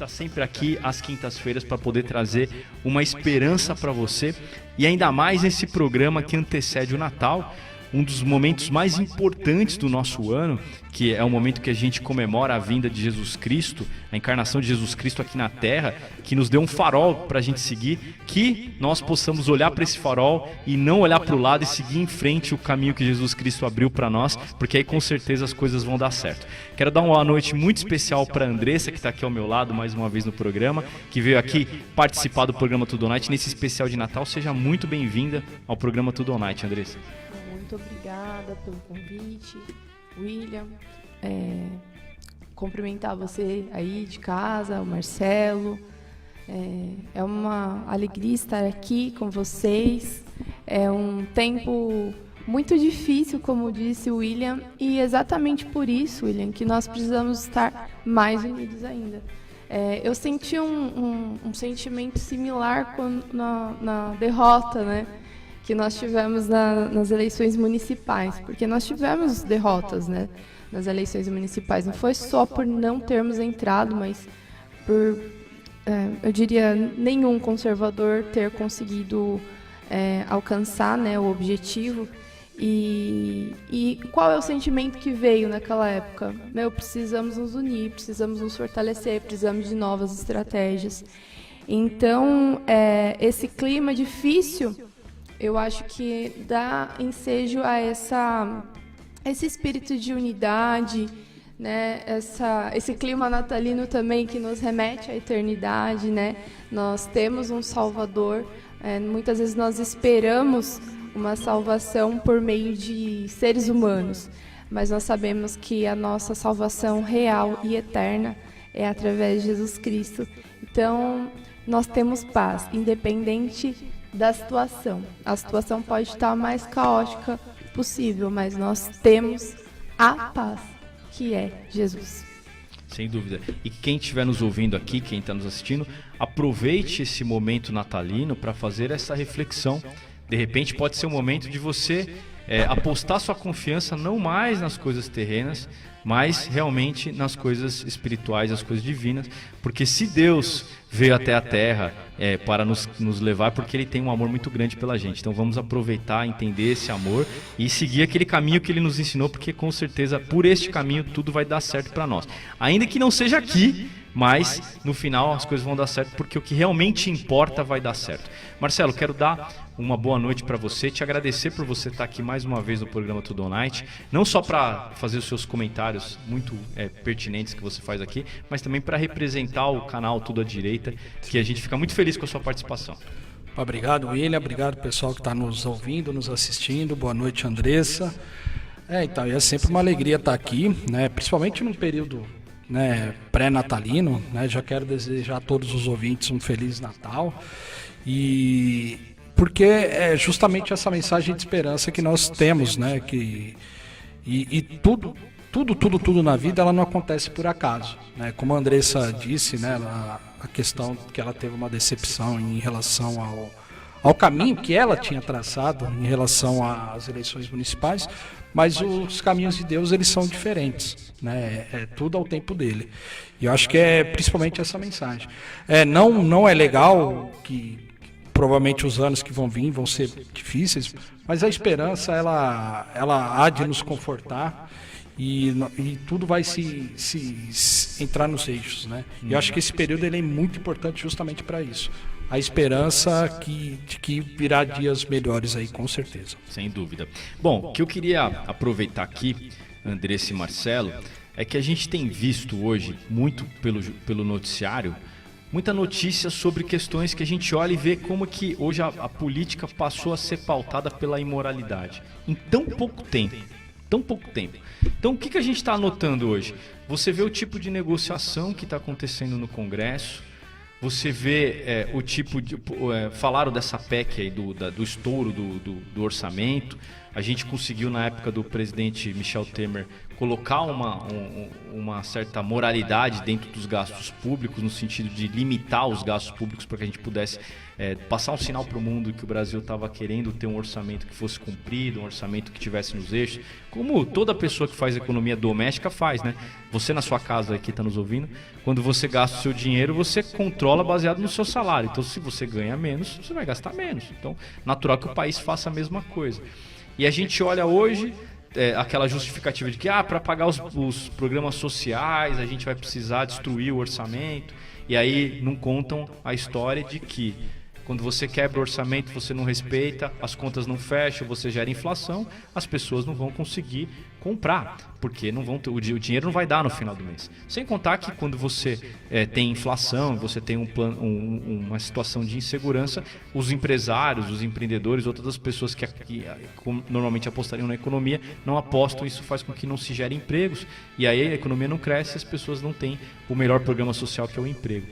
está sempre aqui às quintas-feiras para poder trazer uma esperança para você. E ainda mais nesse programa que antecede o Natal, um dos momentos mais importantes do nosso ano, que é o momento que a gente comemora a vinda de Jesus Cristo, a encarnação de Jesus Cristo aqui na Terra, que nos deu um farol para a gente seguir, que nós possamos olhar para esse farol e não olhar para o lado e seguir em frente o caminho que Jesus Cristo abriu para nós, porque aí com certeza as coisas vão dar certo. Quero dar uma noite muito especial para a Andressa, que está aqui ao meu lado mais uma vez no programa, que veio aqui participar do programa Tudo On Night nesse especial de Natal. Seja muito bem-vinda ao programa Tudo On Night, Andressa. Muito obrigada pelo convite, William. Cumprimentar você aí de casa, o Marcelo. É uma alegria estar aqui com vocês. É um tempo muito difícil, como disse o William, e exatamente por isso, William, que nós precisamos estar mais unidos ainda. Eu senti um sentimento similar na derrota, né, que nós tivemos nas eleições municipais, porque nós tivemos derrotas, né, nas eleições municipais. Não foi só por não termos entrado, mas por, eu diria, nenhum conservador ter conseguido alcançar, né, o objetivo. E qual é o sentimento que veio naquela época? Precisamos nos unir, precisamos nos fortalecer, precisamos de novas estratégias. Então, esse clima difícil, eu acho que dá ensejo a esse espírito de unidade, né? Esse clima natalino também que nos remete à eternidade, né? Nós temos um Salvador. Muitas vezes nós esperamos uma salvação por meio de seres humanos, mas nós sabemos que a nossa salvação real e eterna é através de Jesus Cristo. Então, nós temos paz, independente da situação. A situação pode estar a mais caótica possível, mas nós temos a paz, que é Jesus. Sem dúvida. E quem estiver nos ouvindo aqui, quem está nos assistindo, aproveite esse momento natalino para fazer essa reflexão. De repente pode ser um momento de você apostar sua confiança não mais nas coisas terrenas, mas realmente nas coisas espirituais, as coisas divinas, porque se Deus veio até a Terra para nos levar, porque Ele tem um amor muito grande pela gente. Então vamos aproveitar, entender esse amor e seguir aquele caminho que Ele nos ensinou, porque com certeza por este caminho tudo vai dar certo para nós. Ainda que não seja aqui, mas no final as coisas vão dar certo, porque o que realmente importa vai dar certo. Marcelo, quero dar uma boa noite para você, te agradecer por você estar aqui mais uma vez no programa Tudo On Night, não só para fazer os seus comentários muito pertinentes que você faz aqui, mas também para representar o canal Tudo à Direita, que a gente fica muito feliz com a sua participação. Obrigado, William, obrigado pessoal que está nos ouvindo, nos assistindo, boa noite, Andressa. Então, é sempre uma alegria estar aqui, né, principalmente num período, né, pré-natalino, né, já quero desejar a todos os ouvintes um Feliz Natal, e porque é justamente essa mensagem de esperança que nós temos, né, e tudo na vida ela não acontece por acaso, né, como a Andressa disse, né, a questão que ela teve uma decepção em relação ao caminho que ela tinha traçado em relação às eleições municipais, mas os caminhos de Deus eles são diferentes, né? É tudo ao tempo dele. E eu acho que é principalmente essa mensagem. Não é legal que provavelmente os anos que vão vir vão ser difíceis, mas a esperança ela há de nos confortar e tudo vai se entrar nos eixos, né? E eu acho que esse período ele é muito importante justamente para isso. A esperança de que virá dias melhores aí, com certeza. Sem dúvida. Bom, o que eu queria aproveitar aqui, Andressa e Marcelo, é que a gente tem visto hoje, muito pelo noticiário, muita notícia sobre questões que a gente olha e vê como que hoje a política passou a ser pautada pela imoralidade. Em tão pouco tempo. Então o que a gente está anotando hoje? Você vê o tipo de negociação que está acontecendo no Congresso, você vê o tipo de... falaram dessa PEC aí do estouro do orçamento. A gente conseguiu, na época do presidente Michel Temer, colocar uma certa moralidade dentro dos gastos públicos, no sentido de limitar os gastos públicos para que a gente pudesse passar um sinal para o mundo que o Brasil estava querendo ter um orçamento que fosse cumprido, um orçamento que tivesse nos eixos, como toda pessoa que faz economia doméstica faz, né? Você na sua casa que está nos ouvindo, quando você gasta o seu dinheiro, você controla baseado no seu salário. Então, se você ganha menos, você vai gastar menos. Então, natural que o país faça a mesma coisa. E a gente olha hoje aquela justificativa de que para pagar os programas sociais a gente vai precisar destruir o orçamento, e aí não contam a história de que quando você quebra o orçamento, você não respeita, as contas não fecham, você gera inflação, as pessoas não vão conseguir comprar, porque não vão ter, o dinheiro não vai dar no final do mês. Sem contar que quando você tem inflação, você tem uma situação de insegurança, os empresários, os empreendedores, outras das pessoas que normalmente apostariam na economia, não apostam, isso faz com que não se gere empregos, e aí a economia não cresce e as pessoas não têm o melhor programa social, que é o emprego.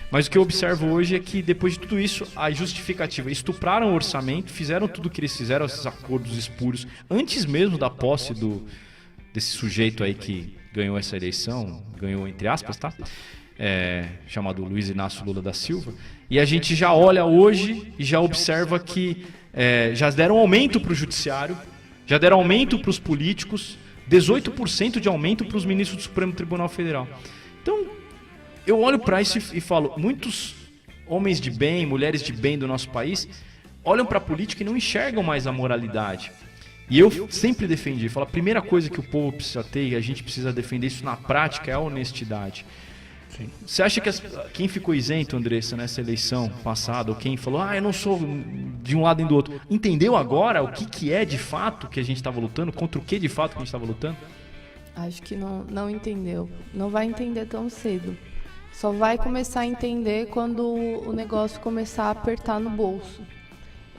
Mas o que eu observo hoje é que, depois de tudo isso, a justificativa, estupraram o orçamento, fizeram tudo o que eles fizeram, esses acordos espúrios, antes mesmo da posse desse sujeito aí que ganhou essa eleição, ganhou entre aspas, tá? Chamado Luiz Inácio Lula da Silva. E a gente já olha hoje e já observa que já deram aumento para o judiciário, já deram aumento para os políticos, 18% de aumento para os ministros do Supremo Tribunal Federal. Então, eu olho para isso e falo, muitos homens de bem, mulheres de bem do nosso país, olham para a política e não enxergam mais a moralidade. E eu sempre defendi, falo, a primeira coisa que o povo precisa ter, e a gente precisa defender isso na prática, é a honestidade. Sim. Você acha que quem ficou isento, Andressa, nessa eleição passada, ou quem falou, eu não sou de um lado nem do outro, entendeu agora o que é de fato que a gente estava lutando, contra o que de fato que a gente estava lutando? Acho que não entendeu. Não vai entender tão cedo. Só vai começar a entender quando o negócio começar a apertar no bolso.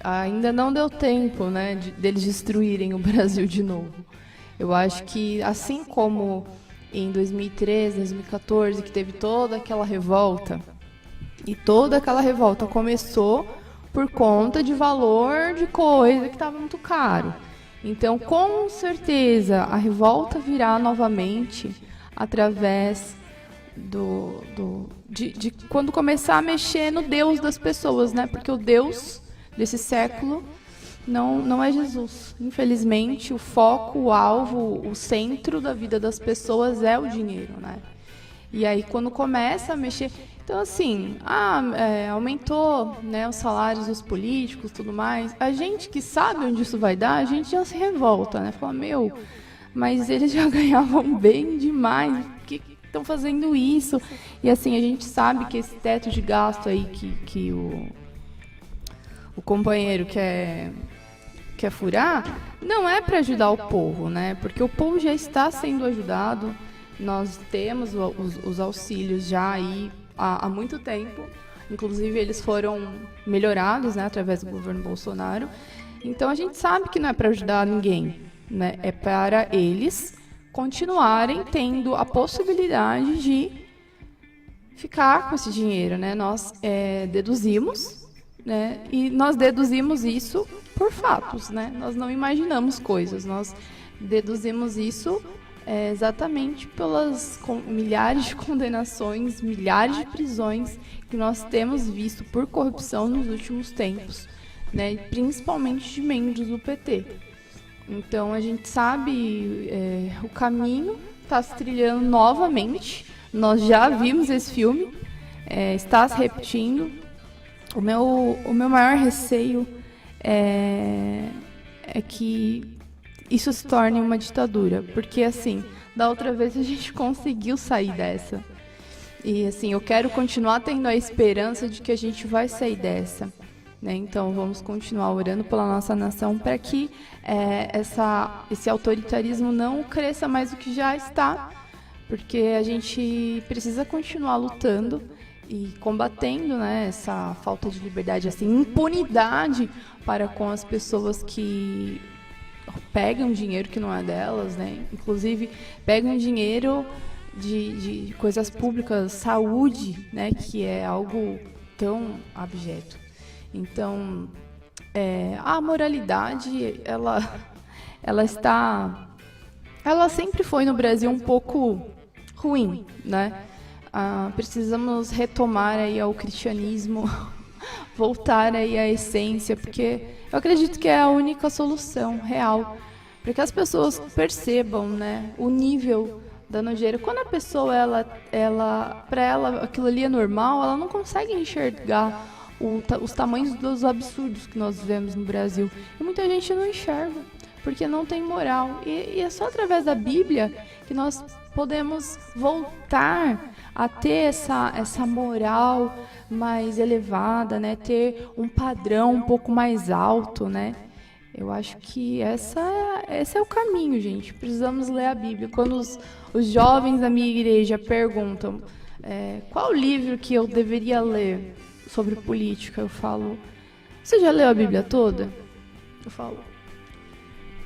Ainda não deu tempo, né, deles destruírem o Brasil de novo. Eu acho que, assim como em 2013, 2014, que teve toda aquela revolta, e toda aquela revolta começou por conta de valor de coisa que estava muito caro. Então, com certeza, a revolta virá novamente através de quando começar a mexer no Deus das pessoas, né? Porque o Deus desse século não é Jesus. Infelizmente, o foco, o alvo, o centro da vida das pessoas é o dinheiro, né? E aí, quando começa a mexer... Então, assim, aumentou, né, os salários dos políticos, tudo mais. A gente que sabe onde isso vai dar, a gente já se revolta, né? Fala, mas eles já ganhavam bem demais. Por que estão fazendo isso? E assim, a gente sabe que esse teto de gasto aí que o companheiro quer furar, não é para ajudar o povo, né? Porque o povo já está sendo ajudado. Nós temos os auxílios já aí há muito tempo. Inclusive, eles foram melhorados, né, através do governo Bolsonaro. Então, a gente sabe que não é para ajudar ninguém, né? É para eles continuarem tendo a possibilidade de ficar com esse dinheiro, né? Nós deduzimos, né? E nós deduzimos isso por fatos, né? Nós não imaginamos coisas, nós deduzimos isso exatamente pelas milhares de condenações, milhares de prisões que nós temos visto por corrupção nos últimos tempos, né? Principalmente de membros do PT. Então, a gente sabe o caminho está se trilhando novamente. Nós já vimos esse filme, está se repetindo. O meu maior receio é que isso se torne uma ditadura. Porque, assim, da outra vez a gente conseguiu sair dessa. E, assim, eu quero continuar tendo a esperança de que a gente vai sair dessa. Né? Então, vamos continuar orando pela nossa nação para que esse autoritarismo não cresça mais do que já está, porque a gente precisa continuar lutando e combatendo, né, essa falta de liberdade, assim, impunidade para com as pessoas que pegam dinheiro que não é delas, né? Inclusive pegam dinheiro de coisas públicas, saúde, né, que é algo tão abjeto. Então, a moralidade, ela ela sempre foi no Brasil um pouco ruim, né? Precisamos retomar aí ao cristianismo, voltar aí à essência, porque eu acredito que é a única solução real, para que as pessoas percebam, né, o nível da nojeira. Quando a pessoa, para ela aquilo ali é normal, ela não consegue enxergar os tamanhos dos absurdos que nós vemos no Brasil. E muita gente não enxerga, porque não tem moral. E é só através da Bíblia que nós podemos voltar a ter essa moral mais elevada, né? Ter um padrão um pouco mais alto, né? Eu acho que esse é o caminho, gente. Precisamos ler a Bíblia. Quando os jovens da minha igreja perguntam qual livro que eu deveria ler sobre política, eu falo, você já leu a Bíblia toda? Eu falo,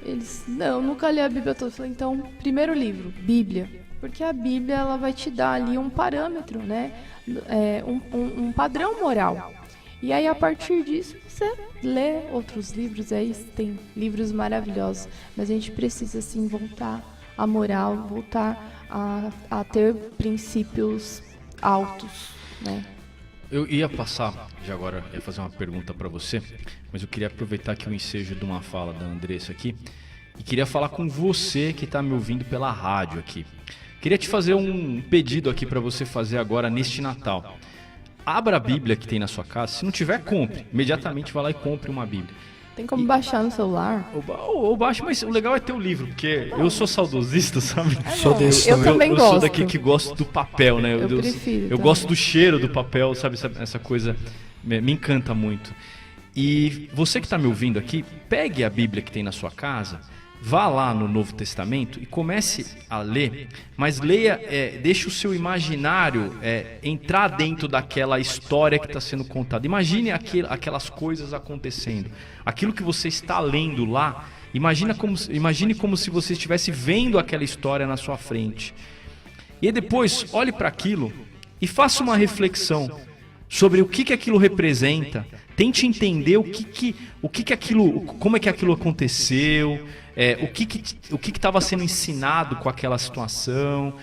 eles, não, nunca li a Bíblia toda. Eu falei, então, primeiro livro, Bíblia. Porque a Bíblia, ela vai te dar ali um parâmetro, né? Um padrão moral. E aí, a partir disso, você lê outros livros, aí tem livros maravilhosos. Mas a gente precisa, assim, voltar à moral, voltar a ter princípios altos, né? Eu ia passar, já agora, ia fazer uma pergunta para você, mas eu queria aproveitar aqui o ensejo de uma fala da Andressa aqui, e queria falar com você que está me ouvindo pela rádio aqui. Queria te fazer um pedido aqui para você fazer agora neste Natal. Abra a Bíblia que tem na sua casa. Se não tiver, compre. Imediatamente vá lá e compre uma Bíblia. Tem como baixar no celular? Ou baixa, mas o legal é ter o livro, porque eu sou saudosista, sabe? Eu também gosto. Eu sou daqui que gosto do papel, né? Eu prefiro. Eu gosto do cheiro do papel, sabe? Essa coisa me encanta muito. E você que está me ouvindo aqui, pegue a Bíblia que tem na sua casa, vá lá no Novo Testamento e comece a ler, mas leia, deixe o seu imaginário entrar dentro daquela história que está sendo contada. Imagine aquelas coisas acontecendo. Aquilo que você está lendo lá, imagine como se você estivesse vendo aquela história na sua frente. E depois, olhe para aquilo e faça uma reflexão sobre o que aquilo representa. Tente entender o que aquilo, como é que aquilo aconteceu, o que estava sendo ensinado com aquela situação,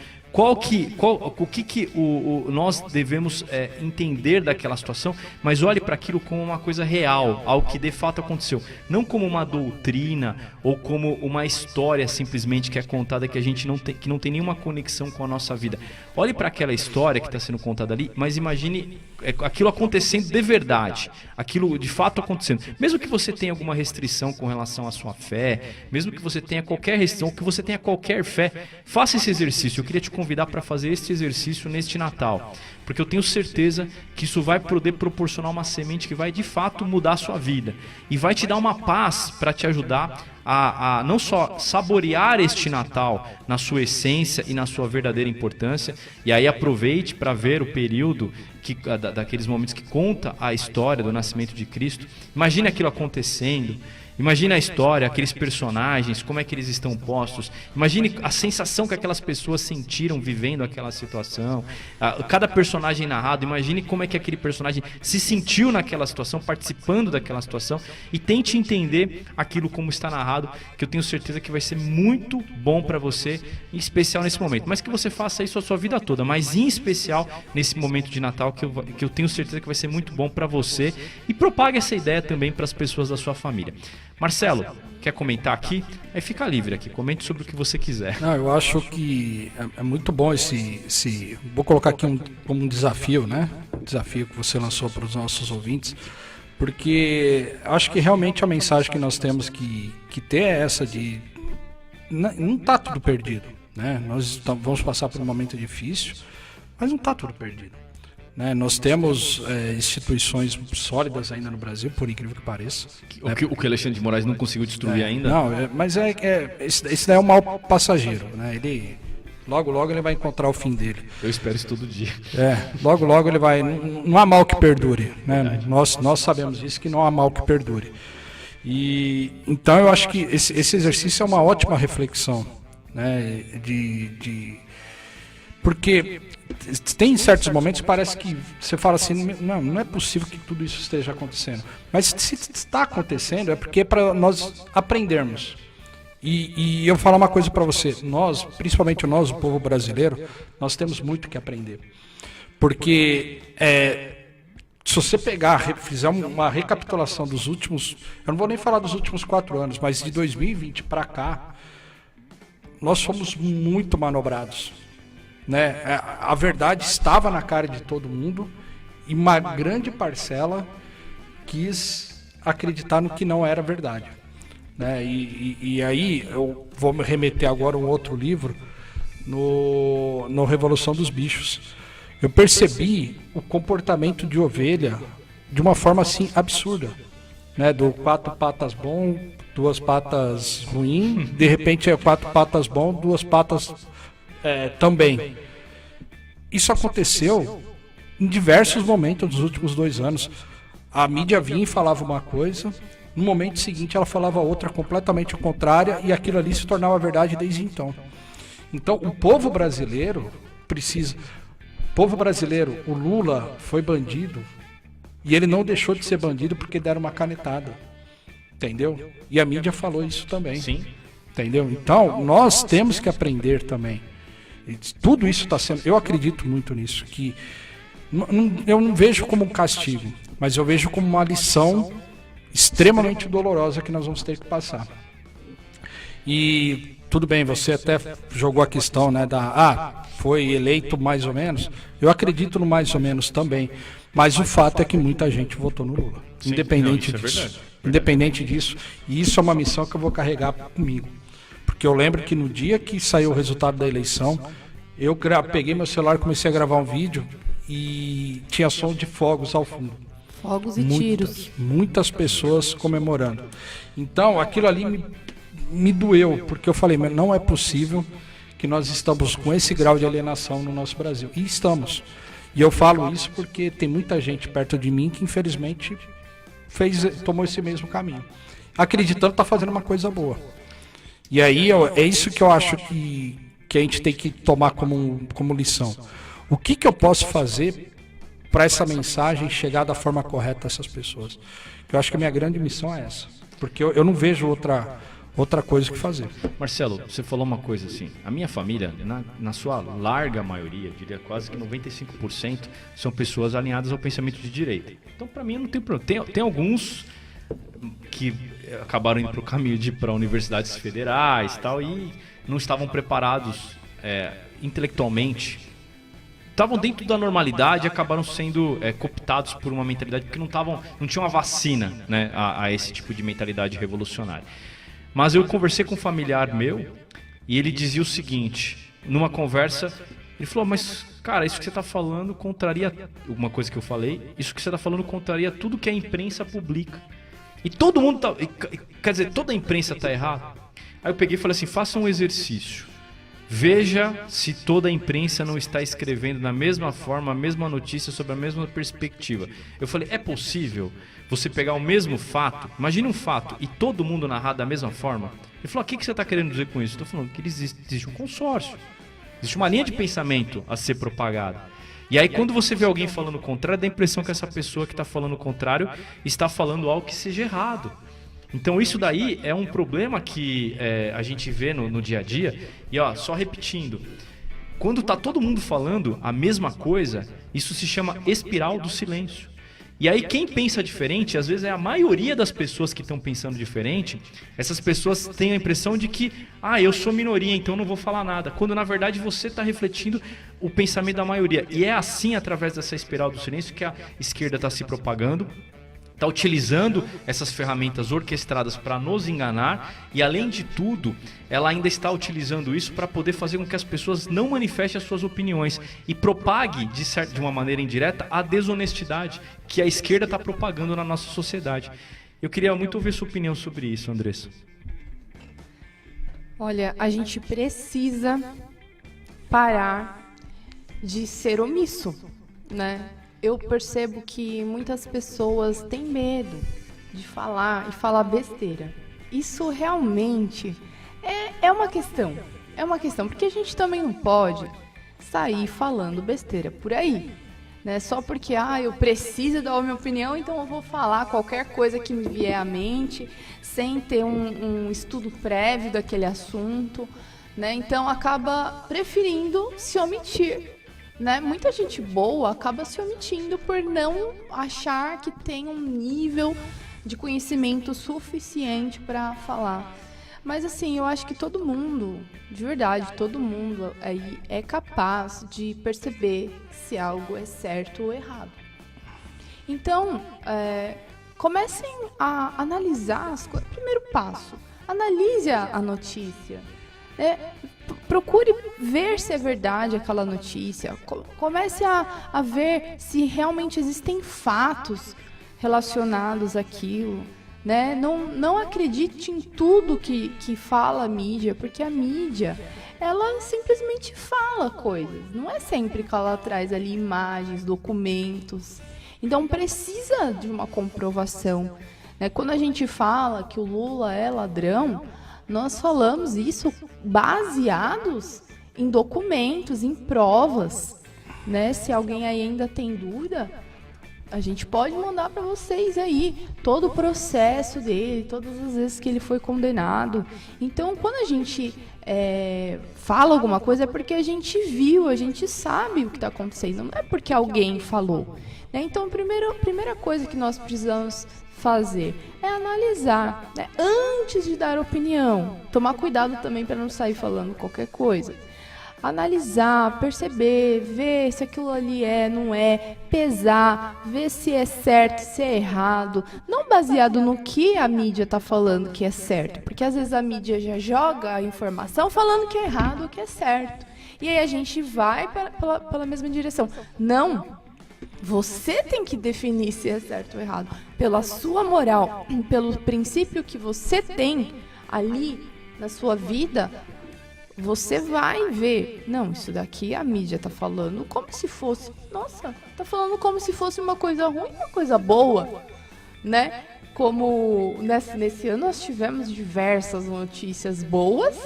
nós devemos entender daquela situação, mas olhe para aquilo como uma coisa real, algo que de fato aconteceu, não como uma doutrina ou como uma história simplesmente que é contada que que não tem nenhuma conexão com a nossa vida. Olhe para aquela história que está sendo contada ali, mas imagine aquilo acontecendo de verdade, aquilo de fato acontecendo. Mesmo que você tenha alguma restrição com relação à sua fé, mesmo que você tenha qualquer restrição, que você tenha qualquer fé, faça esse exercício. Eu queria te convidar para fazer este exercício neste Natal, porque eu tenho certeza que isso vai poder proporcionar uma semente que vai de fato mudar a sua vida e vai te dar uma paz para te ajudar a não só saborear este Natal na sua essência e na sua verdadeira importância. E aí aproveite para ver o período daqueles momentos que conta a história do nascimento de Cristo. Imagine aquilo acontecendo. Imagine a história, aqueles personagens, como é que eles estão postos. Imagine a sensação que aquelas pessoas sentiram vivendo aquela situação. Cada personagem narrado, imagine como é que aquele personagem se sentiu naquela situação, participando daquela situação. E tente entender aquilo como está narrado, que eu tenho certeza que vai ser muito bom para você, em especial nesse momento. Mas que você faça isso a sua vida toda, mas em especial nesse momento de Natal, que eu tenho certeza que vai ser muito bom para você. E propague essa ideia também para as pessoas da sua família. Marcelo, quer comentar aqui? Aí fica livre aqui, comente sobre o que você quiser. Não, eu acho que é muito bom vou colocar aqui como um desafio, né? Um desafio que você lançou para os nossos ouvintes, porque acho que realmente a mensagem que nós temos que ter é essa de não está tudo perdido, né? Nós vamos passar por um momento difícil, mas não está tudo perdido. Nós temos instituições sólidas ainda no Brasil, por incrível que pareça. O que Alexandre de Moraes não conseguiu destruir ainda? Não, mas esse daí é um mal passageiro, né? Ele logo ele vai encontrar o fim dele. Eu espero isso todo dia. Logo ele vai. Não há mal que perdure, né? Nós sabemos disso, que não há mal que perdure. E então eu acho que esse exercício é uma ótima reflexão, né? Porque tem certos momentos que parece que você fala assim, não é possível que tudo isso esteja acontecendo. Mas se está acontecendo é porque é para nós aprendermos. E eu vou falar uma coisa para você, nós, principalmente nós, o povo brasileiro, nós temos muito que aprender. Porque se você pegar, fizer uma recapitulação dos últimos, eu não vou nem falar dos últimos 4 anos, mas de 2020 para cá, nós fomos muito manobrados, né? A verdade estava na cara de todo mundo e uma grande parcela quis acreditar no que não era verdade, né? E aí eu vou me remeter agora a um outro livro, no Revolução dos Bichos. Eu percebi o comportamento de ovelha de uma forma assim absurda, né? Do 4 patas bom, 2 patas ruim, de repente é 4 patas bom, 2 patas também. Isso aconteceu em diversos momentos dos últimos 2 anos. A mídia vinha e falava uma coisa, no momento seguinte ela falava outra completamente contrária e aquilo ali se tornava verdade desde então. Então o povo brasileiro precisa... O povo brasileiro, o Lula foi bandido e ele não deixou de ser bandido porque deram uma canetada. Entendeu? E a mídia falou isso também. Sim. Entendeu? Então, nós temos que aprender também. E tudo isso está sendo... Eu acredito muito nisso, que eu não vejo como um castigo, mas eu vejo como uma lição extremamente dolorosa que nós vamos ter que passar. E tudo bem, você até jogou a questão, né, foi eleito mais ou menos. Eu acredito no mais ou menos também, mas o fato é que muita gente votou no Lula. Sim, independente não, isso disso. Independente disso, e isso é uma missão que eu vou carregar comigo. Porque eu lembro que no dia que saiu o resultado da eleição, eu peguei meu celular e comecei a gravar um vídeo e tinha som de fogos ao fundo. Fogos e tiros. Muitas pessoas comemorando. Então, aquilo ali me doeu, porque eu falei, mas não é possível que nós estamos com esse grau de alienação no nosso Brasil. E estamos. E eu falo isso porque tem muita gente perto de mim que, infelizmente, tomou esse mesmo caminho. Acreditando que está fazendo uma coisa boa. E aí, é isso que eu acho que a gente tem que tomar como lição. O que eu posso fazer para essa mensagem chegar da forma correta a essas pessoas? Eu acho que a minha grande missão é essa. Porque eu não vejo outra coisa que fazer. Marcelo, você falou uma coisa assim, a minha família, na sua larga maioria, diria quase que 95%, são pessoas alinhadas ao pensamento de direita. Então, para mim, não tem problema. Tem alguns que acabaram indo para o caminho de ir para universidades federais e não estavam preparados intelectualmente. Estavam dentro da normalidade e acabaram sendo cooptados por uma mentalidade, porque não tinham uma vacina, né, a esse tipo de mentalidade revolucionária. Mas eu conversei com um familiar meu e ele dizia o seguinte, numa conversa, ele falou, mas cara, isso que você está falando contraria, uma coisa que eu falei, isso que você está falando contraria tudo que a imprensa publica. E todo mundo quer dizer, toda a imprensa está errada. Aí eu peguei e falei assim, faça um exercício. Veja se toda a imprensa não está escrevendo da mesma forma, a mesma notícia sobre a mesma perspectiva. Eu falei, é possível você pegar o mesmo fato, imagine um fato, e todo mundo narrar da mesma forma? Ele falou, o que você está querendo dizer com isso? Eu estou falando que existe um consórcio, existe uma linha de pensamento a ser propagada. E aí quando você vê alguém falando o contrário, dá a impressão que essa pessoa que está falando o contrário está falando algo que seja errado. Então isso daí é um problema que a gente vê no dia a dia. E só repetindo, quando está todo mundo falando a mesma coisa, isso se chama espiral do silêncio. E aí quem pensa diferente, às vezes é a maioria das pessoas que estão pensando diferente, essas pessoas têm a impressão de que eu sou minoria, então não vou falar nada. Quando na verdade você está refletindo o pensamento da maioria. E é assim, através dessa espiral do silêncio, que a esquerda está se propagando, está utilizando essas ferramentas orquestradas para nos enganar e, além de tudo, ela ainda está utilizando isso para poder fazer com que as pessoas não manifestem as suas opiniões e propague, de uma maneira indireta, a desonestidade que a esquerda está propagando na nossa sociedade. Eu queria muito ouvir sua opinião sobre isso, Andressa. Olha, a gente precisa parar de ser omisso, né? Eu percebo que muitas pessoas têm medo de falar e falar besteira. Isso realmente é uma questão. É uma questão, porque a gente também não pode sair falando besteira por aí. né? Só porque eu preciso dar a minha opinião, então eu vou falar qualquer coisa que me vier à mente, sem ter um estudo prévio daquele assunto, né? Então acaba preferindo se omitir, né? Muita gente boa acaba se omitindo por não achar que tem um nível de conhecimento suficiente para falar. Mas assim, eu acho que todo mundo, de verdade, todo mundo aí é capaz de perceber se algo é certo ou errado. Então, comecem a analisar as coisas. Primeiro passo, analise a notícia. Procure ver se é verdade aquela notícia. Comece a ver se realmente existem fatos relacionados àquilo, né? Não acredite em tudo que fala a mídia, porque a mídia, ela simplesmente fala coisas. Não é sempre que ela traz ali imagens, documentos. Então precisa de uma comprovação, né? Quando a gente fala que o Lula é ladrão, nós falamos isso baseados em documentos, em provas, né? Se alguém aí ainda tem dúvida, a gente pode mandar para vocês aí todo o processo dele, todas as vezes que ele foi condenado. Então, quando a gente fala alguma coisa, é porque a gente viu, a gente sabe o que está acontecendo, não é porque alguém falou, né? Então, a primeira coisa que nós precisamos fazer é analisar, né? Antes de dar opinião. Tomar cuidado também para não sair falando qualquer coisa. Analisar, perceber, ver se aquilo ali não é, pesar, ver se é certo, se é errado, não baseado no que a mídia está falando que é certo, porque às vezes a mídia já joga a informação falando que é errado ou que é certo, e aí a gente vai pela mesma direção. Não, você tem que definir se é certo ou errado, pela sua moral, pelo princípio que você tem ali na sua vida. Você vai ver, não, isso daqui a mídia tá falando como se fosse, nossa, tá falando como se fosse uma coisa ruim, uma coisa boa, né? Como nesse ano nós tivemos diversas notícias boas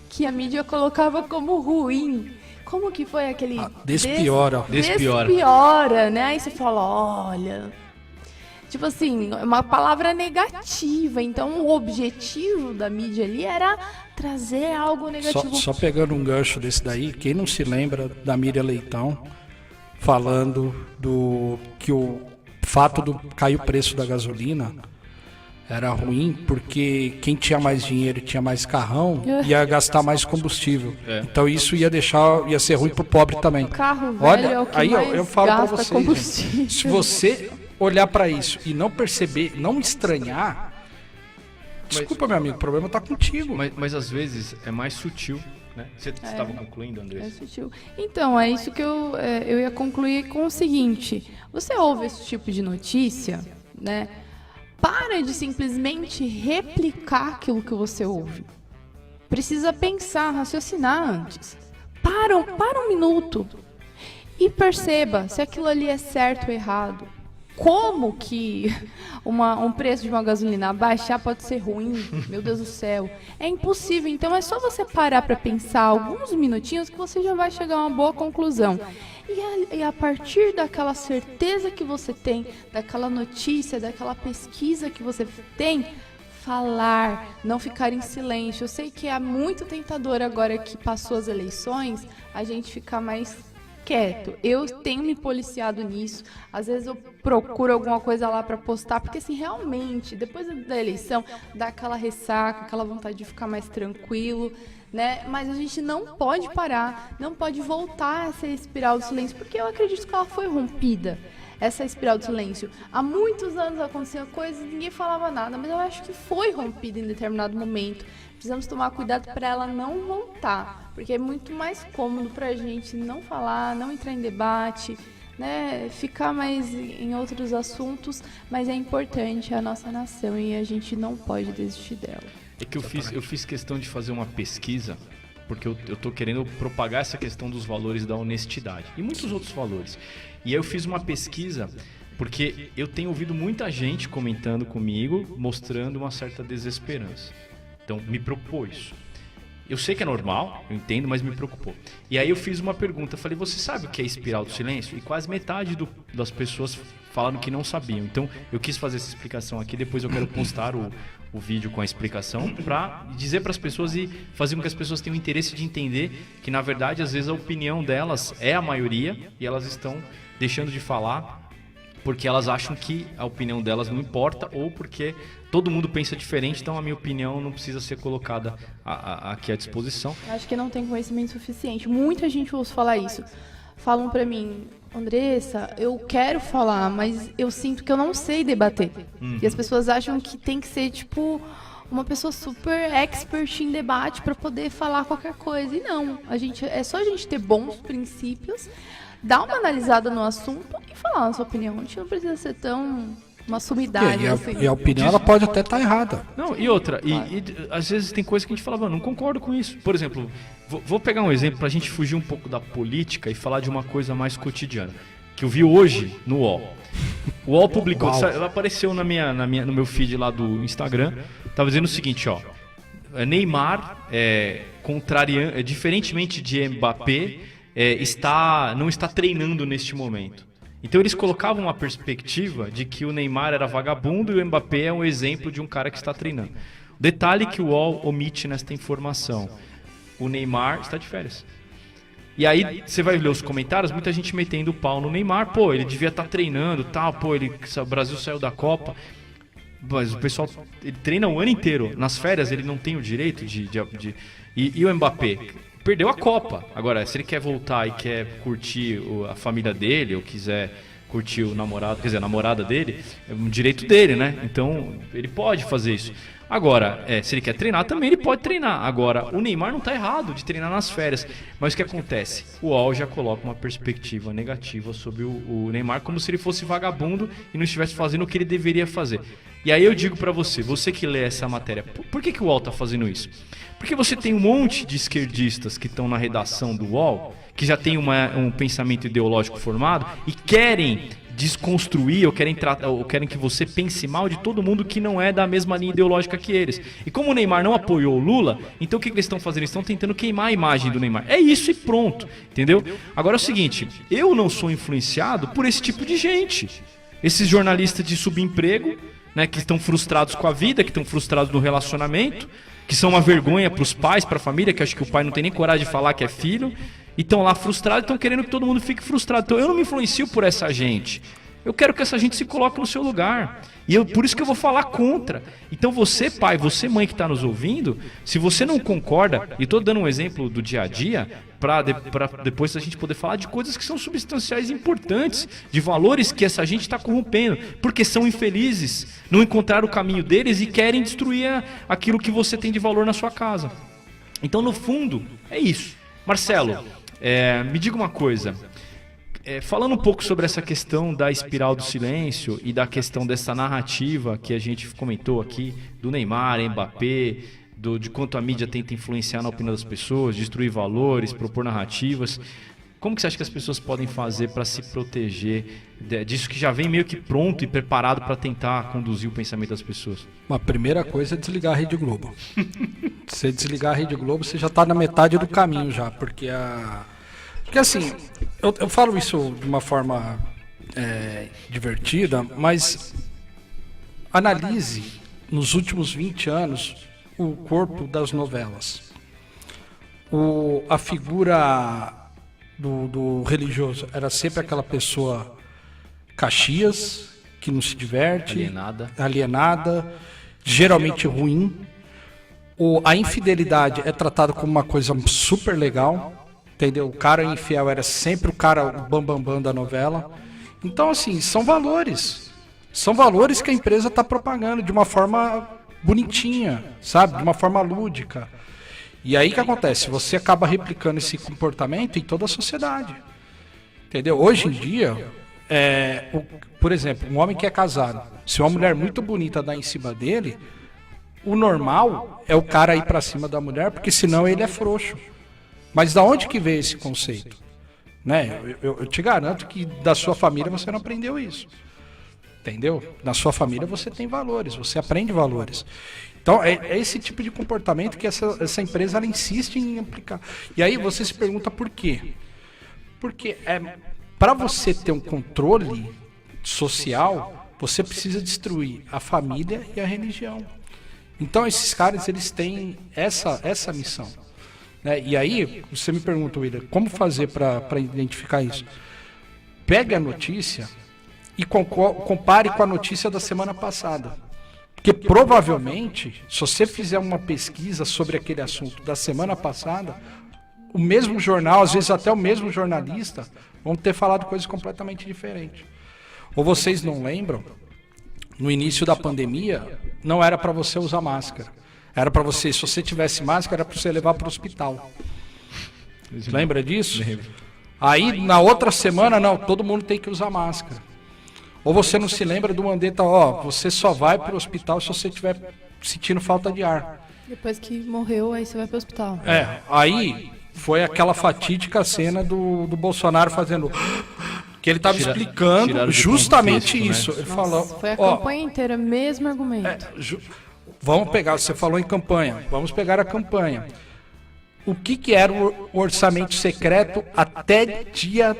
que a mídia colocava como ruim. Como que foi aquele... Despiora, né? Aí você fala, olha... Tipo assim, uma palavra negativa. Então, o objetivo da mídia ali era trazer algo negativo. Só pegando um gancho desse daí, quem não se lembra da Miriam Leitão falando que o fato do cair o preço da gasolina era ruim porque quem tinha mais dinheiro, tinha mais carrão, ia gastar mais combustível. Então isso ia ser ruim pro pobre também. O carro velho olha, é o que aí mais eu falo para vocês, combustível. gente, se você olhar para isso e não perceber, não estranhar, desculpa, meu amigo, o problema tá contigo. Mas às vezes é mais sutil, né? Você estava concluindo, Andressa? É sutil. Então, é isso que eu ia concluir com o seguinte. Você ouve esse tipo de notícia, né? Para de simplesmente replicar aquilo que você ouve. Precisa pensar, raciocinar antes. Para um minuto e perceba se aquilo ali é certo ou errado. Como que um preço de uma gasolina baixar pode ser ruim? Meu Deus do céu. É impossível. Então é só você parar para pensar alguns minutinhos que você já vai chegar a uma boa conclusão. E a partir daquela certeza que você tem, daquela notícia, daquela pesquisa que você tem, falar, não ficar em silêncio. Eu sei que é muito tentador agora que passou as eleições, a gente ficar mais quieto. Eu tenho me policiado nisso. Às vezes eu procuro alguma coisa lá para postar, porque assim, realmente, depois da eleição, dá aquela ressaca, aquela vontade de ficar mais tranquilo, né? Mas a gente não pode parar, não pode voltar a essa espiral do silêncio, porque eu acredito que ela foi rompida, essa espiral do silêncio. Há muitos anos aconteciam coisas e ninguém falava nada, mas eu acho que foi rompida em determinado momento. Precisamos tomar cuidado para ela não voltar, porque é muito mais cômodo para a gente não falar, não entrar em debate, né? Ficar mais em outros assuntos, mas é importante a nossa nação e a gente não pode desistir dela. É que eu fiz questão de fazer uma pesquisa, porque eu tô querendo propagar essa questão dos valores da honestidade e muitos outros valores. E aí eu fiz uma pesquisa porque eu tenho ouvido muita gente comentando comigo, mostrando uma certa desesperança. Então, me propôs. Eu sei que é normal, eu entendo, mas me preocupou. E aí eu fiz uma pergunta, falei, você sabe o que é espiral do silêncio? E quase metade das pessoas falaram que não sabiam. Então eu quis fazer essa explicação aqui, depois eu quero postar o vídeo com a explicação para dizer para as pessoas e fazer com que as pessoas tenham interesse de entender que, na verdade, às vezes a opinião delas é a maioria e elas estão deixando de falar porque elas acham que a opinião delas não importa ou porque todo mundo pensa diferente, então a minha opinião não precisa ser colocada aqui à disposição. Acho que não tem conhecimento suficiente. Muita gente ouve falar isso. Falam pra mim, Andressa, eu quero falar, mas eu sinto que eu não sei debater. E as pessoas acham que tem que ser, tipo, uma pessoa super expert em debate pra poder falar qualquer coisa. E não, é só a gente ter bons princípios, dar uma analisada no assunto e falar a sua opinião. A gente não precisa ser tão uma sumidade. E a opinião ela pode até estar errada. Não, e outra, e às vezes tem coisa que a gente fala, não concordo com isso. Por exemplo, vou pegar um exemplo pra gente fugir um pouco da política e falar de uma coisa mais cotidiana. Que eu vi hoje no UOL. O UOL publicou, apareceu no meu feed lá do Instagram, tava dizendo o seguinte, ó. Neymar, diferentemente de Mbappé, não está treinando neste momento. Então eles colocavam uma perspectiva de que o Neymar era vagabundo e o Mbappé é um exemplo de um cara que está treinando. Detalhe que o UOL omite nesta informação. O Neymar está de férias. E aí você vai ler os comentários, muita gente metendo o pau no Neymar. Pô, ele devia estar treinando, tal, o Brasil saiu da Copa. Mas o pessoal, ele treina o ano inteiro. Nas férias ele não tem o direito E o Mbappé? Perdeu a Copa. Agora, se ele quer voltar e quer curtir a família dele, ou quiser curtir o namorado, quer dizer, a namorada dele, é um direito dele, né? Então, ele pode fazer isso. Agora, se ele quer treinar, também ele pode treinar. Agora, o Neymar não está errado de treinar nas férias. Mas o que acontece? O UOL já coloca uma perspectiva negativa sobre o Neymar, como se ele fosse vagabundo e não estivesse fazendo o que ele deveria fazer. E aí eu digo pra você que lê essa matéria, por que o UOL tá fazendo isso? Porque você tem um monte de esquerdistas que estão na redação do UOL, que já tem um pensamento ideológico formado e querem desconstruir ou querem que você pense mal de todo mundo que não é da mesma linha ideológica que eles. E como o Neymar não apoiou o Lula, então o que eles estão fazendo? Eles estão tentando queimar a imagem do Neymar. É isso e pronto, entendeu? Agora é o seguinte, eu não sou influenciado por esse tipo de gente. Esses jornalistas de subemprego, né, que estão frustrados com a vida, que estão frustrados no relacionamento, que são uma vergonha para os pais, para a família, que acho que o pai não tem nem coragem de falar que é filho, e estão lá frustrados, estão querendo que todo mundo fique frustrado. Então eu não me influencio por essa gente. Eu quero que essa gente se coloque no seu lugar. E por isso que eu vou falar contra. Então você, pai, você, mãe que está nos ouvindo, se você não concorda, e estou dando um exemplo do dia a dia, para depois a gente poder falar de coisas que são substanciais e importantes, de valores que essa gente está corrompendo, porque são infelizes, não encontraram o caminho deles e querem destruir aquilo que você tem de valor na sua casa. Então, no fundo, é isso. Marcelo, me diga uma coisa. Falando um pouco sobre essa questão da espiral do silêncio e da questão dessa narrativa que a gente comentou aqui, do Neymar, Mbappé, de quanto a mídia tenta influenciar na opinião das pessoas, destruir valores, propor narrativas. Como que você acha que as pessoas podem fazer para se proteger disso que já vem meio que pronto e preparado para tentar conduzir o pensamento das pessoas? A primeira coisa é desligar a Rede Globo. Se você desligar a Rede Globo, você já está na metade do caminho já, porque assim, eu falo isso de uma forma divertida, mas analise nos últimos 20 anos o corpo das novelas. A figura do religioso era sempre aquela pessoa Caxias, que não se diverte, alienada, geralmente ruim. A infidelidade é tratada como uma coisa super legal, entendeu? O cara infiel era sempre o cara bambambam da novela. Então, assim, são valores que a empresa está propagando de uma forma bonitinha, sabe? De uma forma lúdica. E aí o que acontece? Você acaba replicando esse comportamento em toda a sociedade. Entendeu? Hoje em dia, por exemplo, um homem que é casado, se uma mulher muito bonita dá em cima dele, o normal é o cara ir pra cima da mulher, porque senão ele é frouxo. Mas da onde que veio esse conceito? Né? Eu te garanto que da sua família você não aprendeu isso. Entendeu? Na sua família você tem valores, você aprende valores. Então, é esse tipo de comportamento que essa empresa ela insiste em aplicar. E aí você se pergunta por quê? Porque para você ter um controle social, você precisa destruir a família e a religião. Então, esses caras eles têm essa missão. Né? E aí, você me pergunta, William, como fazer para identificar isso? Pegue a notícia e compare com a notícia da semana passada. Porque provavelmente, se você fizer uma pesquisa sobre aquele assunto da semana passada, o mesmo jornal, às vezes até o mesmo jornalista, vão ter falado coisas completamente diferentes. Ou vocês não lembram, no início da pandemia, não era para você usar máscara. Era para você, se você tivesse máscara, era para você levar para o hospital. Lembra disso? Aí, na outra semana, não, todo mundo tem que usar máscara. Ou você não se lembra do Mandetta, você só vai para o hospital se você estiver sentindo falta de ar. Depois que morreu, aí você vai para o hospital. Aí foi aquela fatídica cena do Bolsonaro fazendo... Que ele estava explicando justamente contexto, isso. Né? Ele falou, foi a campanha inteira, mesmo argumento. Vamos pegar, você falou em campanha, vamos pegar a campanha. O que era o orçamento secreto até dia...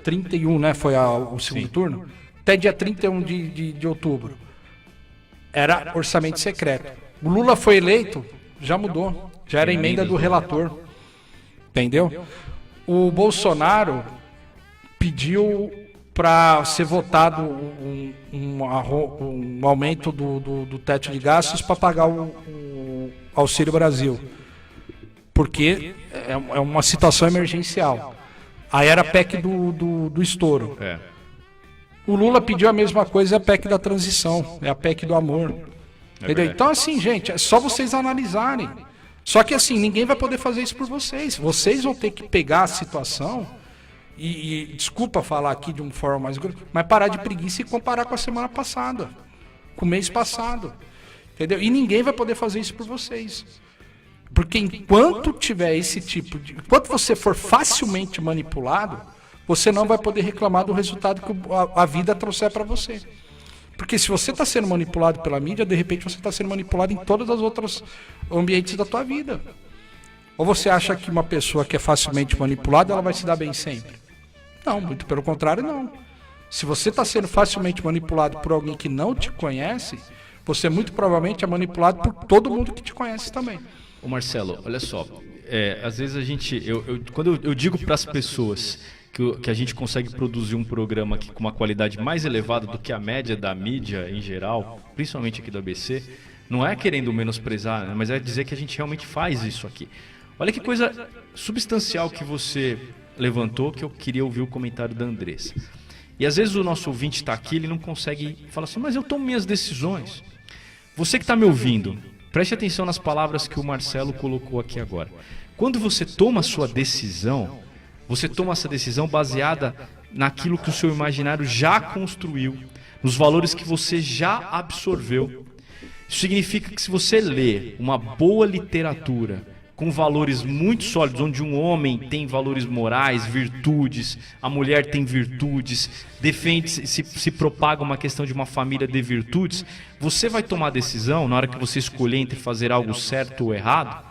31, né? Foi o segundo turno. Até dia 31 de outubro. Era orçamento secreto. O Lula foi eleito, já mudou. Já era emenda do relator. Entendeu? O Bolsonaro pediu para ser votado um aumento do teto de gastos para pagar o Auxílio Brasil. Porque é uma situação emergencial. Aí era a PEC do estouro. O Lula pediu a mesma coisa, é a PEC da transição, é a PEC do amor. Então, assim, gente, é só vocês analisarem. Só que, assim, ninguém vai poder fazer isso por vocês. Vocês vão ter que pegar a situação e desculpa falar aqui de uma forma mais grossa, mas parar de preguiça e comparar com a semana passada, com o mês passado. Entendeu? E ninguém vai poder fazer isso por vocês. Porque enquanto tiver esse tipo de... Enquanto você for facilmente manipulado, você não vai poder reclamar do resultado que a vida trouxer para você. Porque se você está sendo manipulado pela mídia, de repente você está sendo manipulado em todos os outros ambientes da tua vida. Ou você acha que uma pessoa que é facilmente manipulada, ela vai se dar bem sempre? Não, muito pelo contrário, não. Se você está sendo facilmente manipulado por alguém que não te conhece, você muito provavelmente é manipulado por todo mundo que te conhece também. Ô Marcelo, olha só, às vezes quando eu digo para as pessoas que a gente consegue produzir um programa aqui com uma qualidade mais elevada do que a média da mídia em geral, principalmente aqui do ABC, não é querendo menosprezar, né, mas é dizer que a gente realmente faz isso aqui. Olha que coisa substancial que você levantou, que eu queria ouvir o comentário da Andressa. E às vezes o nosso ouvinte está aqui, ele não consegue falar assim, mas eu tomo minhas decisões. Você que está me ouvindo, preste atenção nas palavras que o Marcelo colocou aqui agora. Quando você toma a sua decisão, você toma essa decisão baseada naquilo que o seu imaginário já construiu, nos valores que você já absorveu. Isso significa que se você lê uma boa literatura com valores muito sólidos, onde um homem tem valores morais, virtudes, a mulher tem virtudes, defende, se propaga uma questão de uma família de virtudes, você vai tomar a decisão, na hora que você escolher entre fazer algo certo ou errado,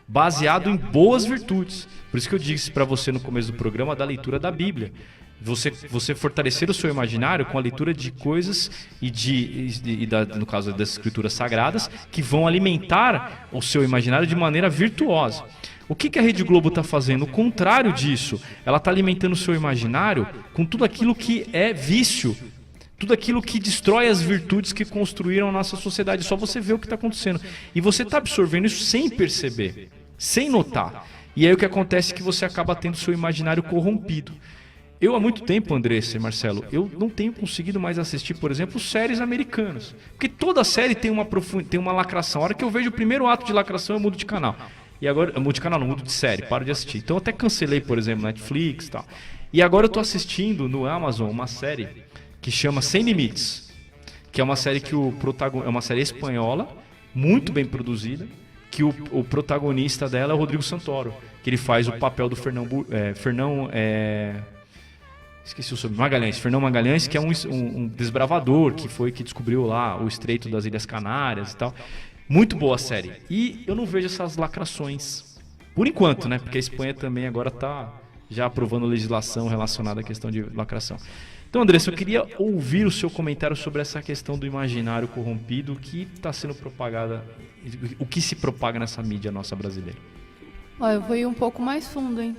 baseado em boas virtudes. Por isso que eu disse para você no começo do programa da leitura da Bíblia. Você fortalecer o seu imaginário com a leitura de coisas no caso das escrituras sagradas, que vão alimentar o seu imaginário de maneira virtuosa. O que a Rede Globo está fazendo? O contrário disso. Ela está alimentando o seu imaginário com tudo aquilo que é vício, tudo aquilo que destrói as virtudes que construíram a nossa sociedade. Só você vê o que está acontecendo. E você está absorvendo isso sem perceber, sem notar. E aí o que acontece é que você acaba tendo o seu imaginário corrompido. Eu há muito tempo, Andressa e Marcelo, eu não tenho conseguido mais assistir, por exemplo, séries americanas. Porque toda série tem uma lacração. A hora que eu vejo o primeiro ato de lacração, eu mudo de canal. E agora, eu mudo de canal, não mudo de série, paro de assistir. Então eu até cancelei, por exemplo, Netflix e tal. E agora eu estou assistindo no Amazon uma série que chama Sem Limites. Que é uma série que é uma série espanhola, muito bem produzida, que o protagonista dela é o Rodrigo Santoro, que ele faz o papel do Fernão esqueci o sobrenome, Magalhães, Fernão Magalhães, que é um desbravador que descobriu lá o Estreito das Ilhas Canárias e tal. Muito boa a série. E eu não vejo essas lacrações, por enquanto, né? Porque a Espanha também agora está já aprovando legislação relacionada à questão de lacração. Então, Andressa, eu queria ouvir o seu comentário sobre essa questão do imaginário corrompido que está sendo propagada, o que se propaga nessa mídia nossa brasileira. Olha, eu vou ir um pouco mais fundo, hein?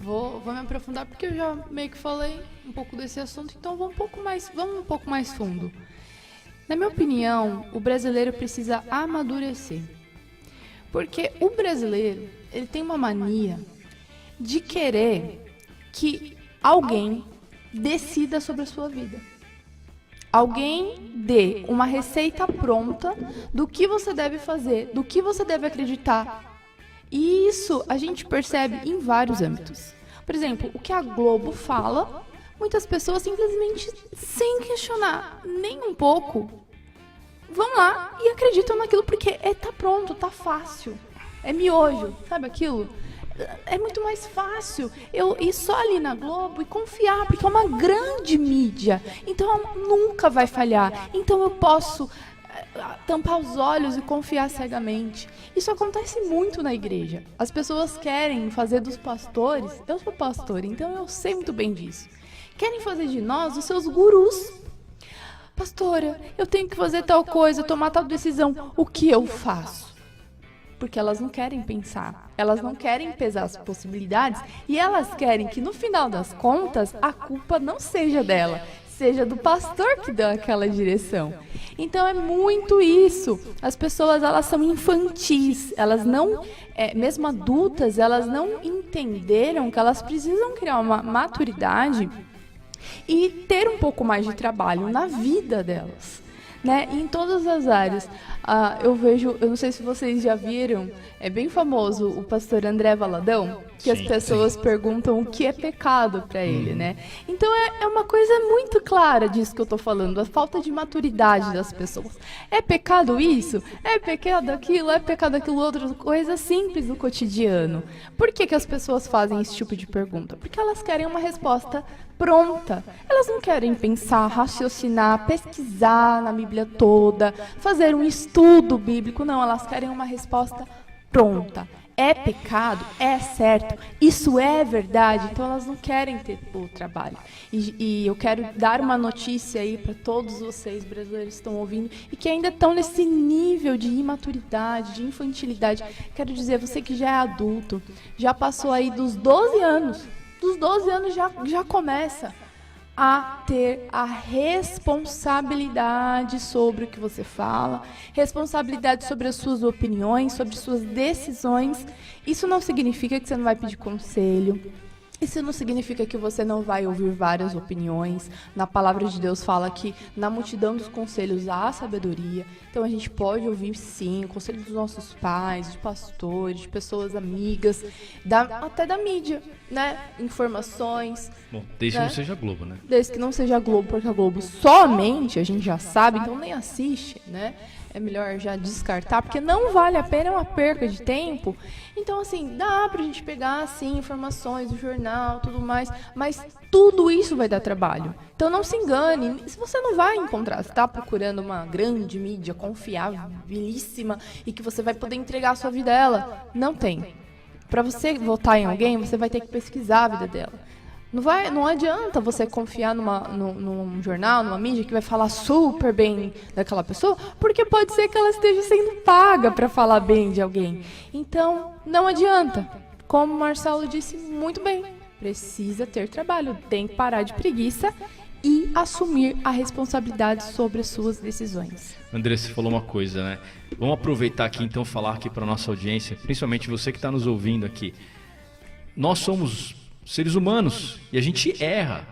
Vou me aprofundar porque eu já meio que falei um pouco desse assunto, então vamos um pouco mais fundo. Na minha opinião, o brasileiro precisa amadurecer. Porque o brasileiro, ele tem uma mania de querer que alguém decida sobre a sua vida. Alguém dê uma receita pronta do que você deve fazer, do que você deve acreditar. E isso a gente percebe em vários âmbitos. Por exemplo, o que a Globo fala, muitas pessoas simplesmente, sem questionar nem um pouco, vão lá e acreditam naquilo porque tá pronto, tá fácil. É miojo, sabe aquilo? É muito mais fácil eu ir só ali na Globo e confiar, porque é uma grande mídia. Então ela nunca vai falhar. Então eu posso tampar os olhos e confiar cegamente. Isso acontece muito na igreja. As pessoas querem fazer dos pastores, eu sou pastor, então eu sei muito bem disso. Querem fazer de nós os seus gurus. Pastora, eu tenho que fazer tal coisa, tomar tal decisão. O que eu faço? Porque elas não querem pensar, elas não querem pesar as possibilidades e elas querem que no final das contas a culpa não seja dela, seja do pastor que deu aquela direção. Então é muito isso. As pessoas, elas são infantis, elas não, mesmo adultas, elas não entenderam que elas precisam criar uma maturidade e ter um pouco mais de trabalho na vida delas, né? Em todas as áreas. Eu vejo, eu não sei se vocês já viram, é bem famoso o pastor André Valadão, que as pessoas perguntam o que é pecado para ele, né? Então é uma coisa muito clara disso que eu tô falando, a falta de maturidade das pessoas. É pecado isso? É pecado aquilo? É pecado aquilo outro? Coisa simples do cotidiano. Por que as pessoas fazem esse tipo de pergunta? Porque elas querem uma resposta pronta. Elas não querem pensar, raciocinar, pesquisar na Bíblia toda, fazer um estudo bíblico, não, elas querem uma resposta pronta. É pecado? É certo? Isso é verdade? Então elas não querem ter o trabalho. E eu quero dar uma notícia aí para todos vocês brasileiros que estão ouvindo e que ainda estão nesse nível de imaturidade, de infantilidade. Quero dizer, você que já é adulto, já passou aí dos 12 anos, já começa a ter a responsabilidade sobre o que você fala, responsabilidade sobre as suas opiniões, sobre suas decisões. Isso não significa que você não vai pedir conselho. Isso não significa que você não vai ouvir várias opiniões. Na palavra de Deus fala que na multidão dos conselhos há sabedoria. Então a gente pode ouvir sim o conselho dos nossos pais, de pastores, de pessoas amigas, até da mídia, né? Informações. Bom, desde que não seja Globo, né? Desde que não seja Globo, porque a Globo somente, a gente já sabe, então nem assiste, né? É melhor já descartar, porque não vale a pena, é uma perca de tempo. Então, assim, dá pra gente pegar, assim, informações do jornal, tudo mais, mas tudo isso vai dar trabalho. Então, não se engane, se você não vai encontrar, você tá procurando uma grande mídia confiabilíssima e que você vai poder entregar a sua vida a ela, não tem. Pra você votar em alguém, você vai ter que pesquisar a vida dela. Não adianta você confiar num jornal, numa mídia que vai falar super bem daquela pessoa, porque pode ser que ela esteja sendo paga para falar bem de alguém. Então, não adianta. Como o Marcelo disse muito bem, precisa ter trabalho, tem que parar de preguiça e assumir a responsabilidade sobre as suas decisões. André, você falou uma coisa, né? Vamos aproveitar aqui então falar aqui para nossa audiência, principalmente você que está nos ouvindo aqui. Nós somos seres humanos e a gente erra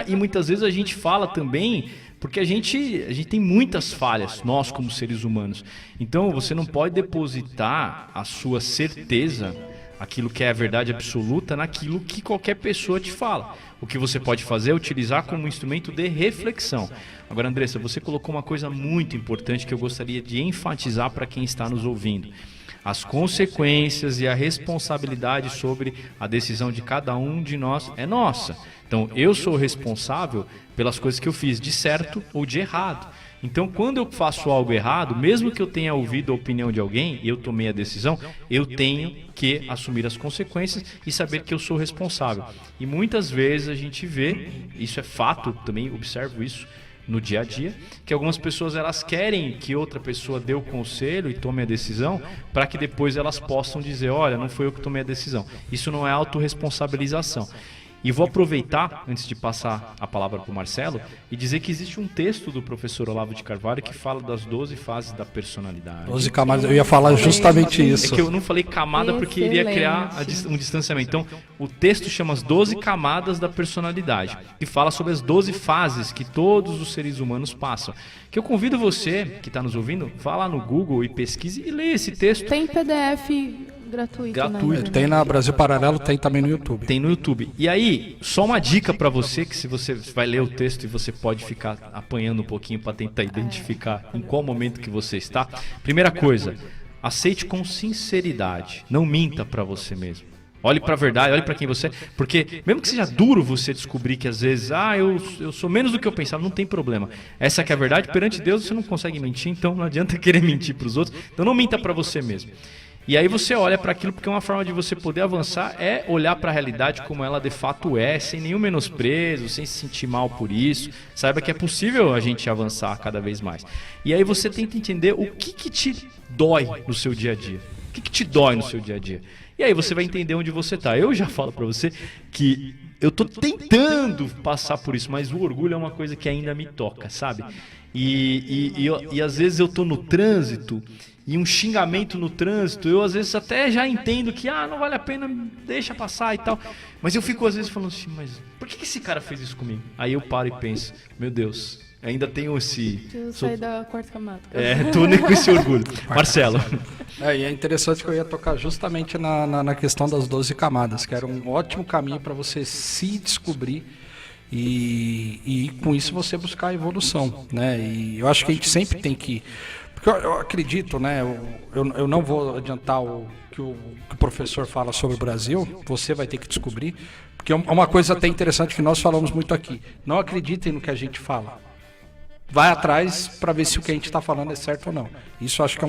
e muitas vezes a gente fala também porque a gente tem muitas falhas, nós como seres humanos. Então você não pode depositar a sua certeza, aquilo que é a verdade absoluta, naquilo que qualquer pessoa te fala. O que você pode fazer é utilizar como instrumento de reflexão. Agora, Andressa, você colocou uma coisa muito importante que eu gostaria de enfatizar para quem está nos ouvindo. As consequências e a responsabilidade sobre a decisão de cada um de nós é nossa. Então, eu sou responsável pelas coisas que eu fiz, de certo ou de errado. Então, quando eu faço algo errado, mesmo que eu tenha ouvido a opinião de alguém e eu tomei a decisão, eu tenho que assumir as consequências e saber que eu sou responsável. E muitas vezes a gente vê, isso é fato, também observo isso no dia a dia, que algumas pessoas elas querem que outra pessoa dê o conselho e tome a decisão para que depois elas possam dizer, olha, não foi eu que tomei a decisão. Isso não é autorresponsabilização. E vou aproveitar, antes de passar a palavra para o Marcelo, e dizer que existe um texto do professor Olavo de Carvalho que fala das 12 fases da personalidade. 12 camadas, eu ia falar justamente isso. É que eu não falei camada porque iria criar um distanciamento. Então, o texto chama as 12 camadas da personalidade, que fala sobre as 12 fases que todos os seres humanos passam. Que eu convido você, que está nos ouvindo, vá lá no Google e pesquise e leia esse texto. Tem PDF gratuito. Tem na Brasil Paralelo, tem também no YouTube. Tem no YouTube. E aí, só uma dica para você, que se você vai ler o texto e você pode ficar apanhando um pouquinho para tentar identificar em qual momento que você está. Primeira coisa, aceite com sinceridade. Não minta para você mesmo. Olhe para a verdade, olhe para quem você é. Porque mesmo que seja duro você descobrir que às vezes, eu sou menos do que eu pensava, não tem problema. Essa que é a verdade, perante Deus você não consegue mentir, então não adianta querer mentir para os outros. Então não minta para você mesmo. E aí você olha para aquilo, porque uma forma de você poder avançar é olhar para a realidade como ela de fato é, sem nenhum menosprezo, sem se sentir mal por isso. Saiba que é possível a gente avançar cada vez mais. E aí você tenta entender o que te dói no seu dia a dia. O que te dói no seu dia a dia. E aí você vai entender onde você está. Eu já falo para você que eu estou tentando passar por isso, mas o orgulho é uma coisa que ainda me toca, sabe? E às vezes eu estou no trânsito e um xingamento no trânsito, eu às vezes até já entendo que não vale a pena, deixa passar e tal. Mas eu fico às vezes falando assim, mas por que esse cara fez isso comigo? Aí eu paro e penso, meu Deus, ainda tenho esse... Eu saí da quarta camada. Tô nem com esse orgulho. Marcelo. E é interessante que eu ia tocar justamente na questão das 12 camadas, que era um ótimo caminho para você se descobrir e com isso você buscar a evolução, né? E eu acho que a gente sempre tem que... Porque eu acredito, né? Eu não vou adiantar o que o professor fala sobre o Brasil, você vai ter que descobrir, porque é uma coisa até interessante que nós falamos muito aqui. Não acreditem no que a gente fala. Vai atrás para ver se o que a gente está falando é certo ou não. Isso acho que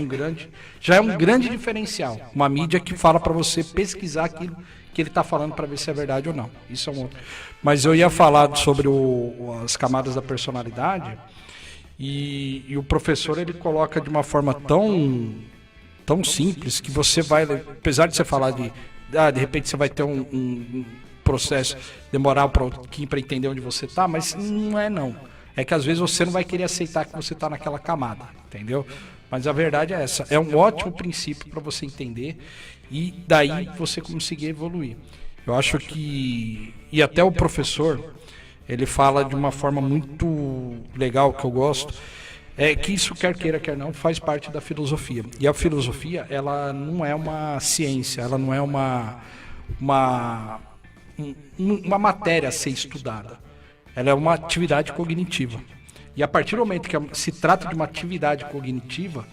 já é um grande diferencial. Uma mídia que fala para você pesquisar aquilo que ele está falando para ver se é verdade ou não. Isso é um outro. Mas eu ia falar sobre as camadas da personalidade. E o professor ele coloca de uma forma tão simples que você vai, apesar de você falar de repente você vai ter um processo, demorar um pouquinho para entender onde você está, mas não é não. É que às vezes você não vai querer aceitar que você está naquela camada, entendeu? Mas a verdade é essa, é um ótimo princípio para você entender e daí você conseguir evoluir. Eu acho que, e até o professor, ele fala de uma forma muito legal, que eu gosto, é que isso, quer queira, quer não, faz parte da filosofia. E a filosofia, ela não é uma ciência, ela não é uma matéria a ser estudada. Ela é uma atividade cognitiva. E a partir do momento que se trata de uma atividade cognitiva,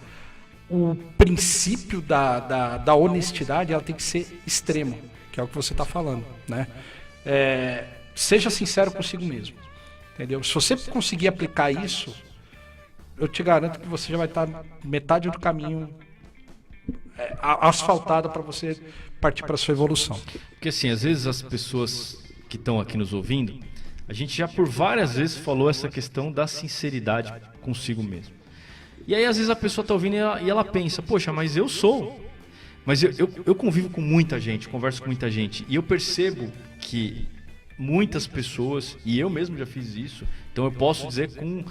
o princípio da honestidade ela tem que ser extremo, que é o que você está falando, né? Seja sincero consigo mesmo, entendeu? Se você conseguir aplicar isso, eu te garanto que você já vai estar metade do caminho asfaltado para você partir para a sua evolução. Porque assim, às vezes as pessoas que estão aqui nos ouvindo, a gente já por várias vezes falou essa questão da sinceridade consigo mesmo. E aí às vezes a pessoa está ouvindo e ela pensa, poxa, mas eu sou... Mas eu convivo com muita gente, converso com muita gente, e eu percebo que muitas pessoas, e eu mesmo já fiz isso, então eu posso dizer com